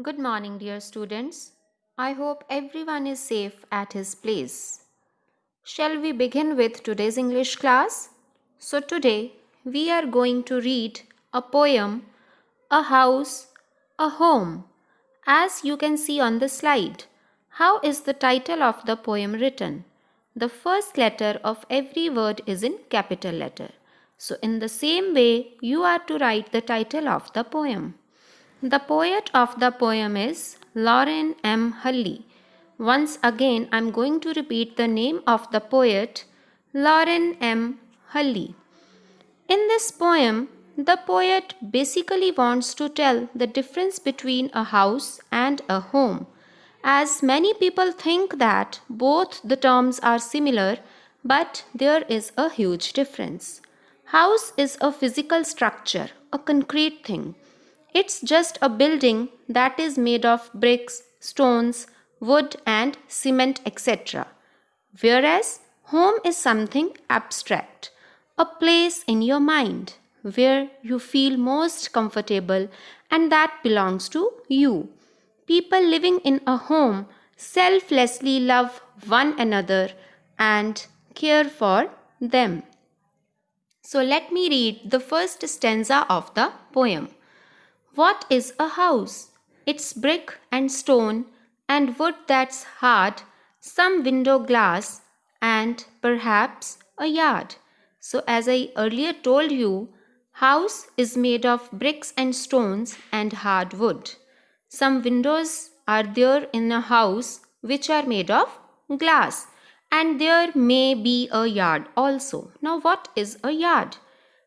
Good morning, dear students. I hope everyone is safe at his place. Shall we begin with today's English class? So, today we are going to read a poem, A House, a Home. As you can see on the slide, how is the title of the poem written? The first letter of every word is in capital letter. So, in the same way, you are to write the title of the poem. The poet of the poem is Lauren M. Hully. Once again, I am going to repeat the name of the poet, Lauren M. Hully. In this poem, the poet basically wants to tell the difference between a house and a home, as many people think that both the terms are similar, but there is a huge difference. House is a physical structure, a concrete thing. It's just a building that is made of bricks, stones, wood, and cement, etc. Whereas home is something abstract, a place in your mind where you feel most comfortable and that belongs to you. People living in a home selflessly love one another and care for them. So let me read the first stanza of the poem. What is a house? It's brick and stone and wood that's hard, some window glass, and perhaps a yard. So, as I earlier told you, house is made of bricks and stones and hard wood. Some windows are there in a house which are made of glass, and there may be a yard also. Now, what is a yard?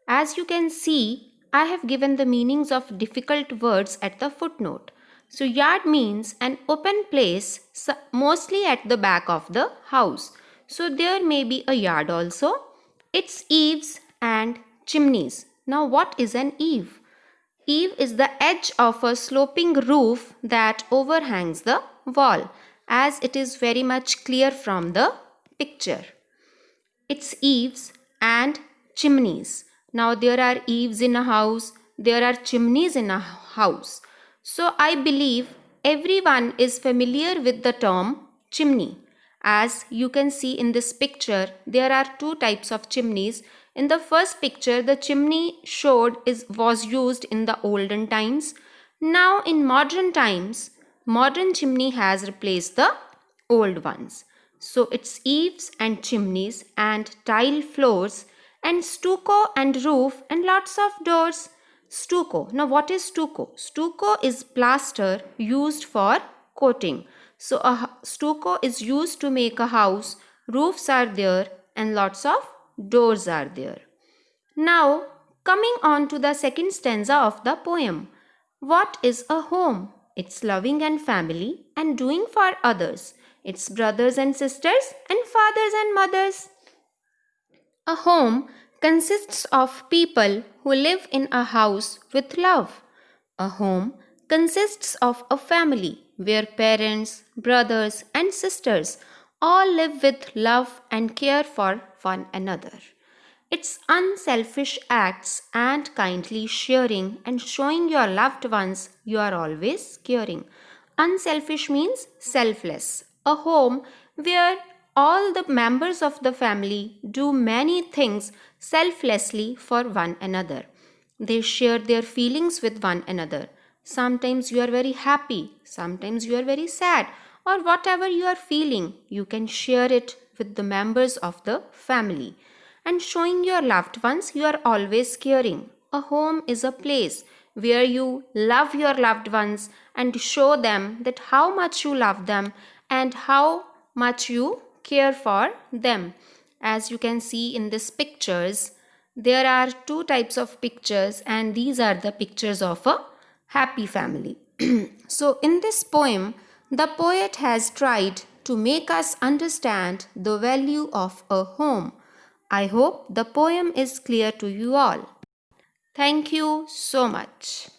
As you can see, I have given the meanings of difficult words at the footnote. So, yard means an open place, mostly at the back of the house. So, there may be a yard also. It's eaves and chimneys. Now, what is an eave? Eave is the edge of a sloping roof that overhangs the wall, as it is very much clear from the picture. It's eaves and chimneys. Now there are eaves in a house, there are chimneys in a house. So I believe everyone is familiar with the term chimney. As you can see in this picture, there are two types of chimneys. In the first picture, the chimney showed was used in the olden times. Now in modern times, modern chimney has replaced the old ones. So it's eaves and chimneys and tile floors and stucco and roof and lots of doors. Stucco. Now what is stucco? Stucco is plaster used for coating. So a stucco is used to make a house. Roofs are there and lots of doors are there. Now coming on to the second stanza of the poem. What is a home? It's loving and family and doing for others. It's brothers and sisters and fathers and mothers. A home consists of people who live in a house with love. A home consists of a family where parents, brothers, and sisters all live with love and care for one another. It's unselfish acts and kindly sharing and showing your loved ones you are always caring. Unselfish means selfless. A home where all the members of the family do many things selflessly for one another. They share their feelings with one another. Sometimes you are very happy, sometimes you are very sad, or whatever you are feeling, you can share it with the members of the family. And showing your loved ones you are always caring. A home is a place where you love your loved ones and show them that how much you love them and how much you care for them. As you can see in these pictures, there are two types of pictures, and these are the pictures of a happy family. So, in this poem, the poet has tried to make us understand the value of a home. I hope the poem is clear to you all. Thank you so much.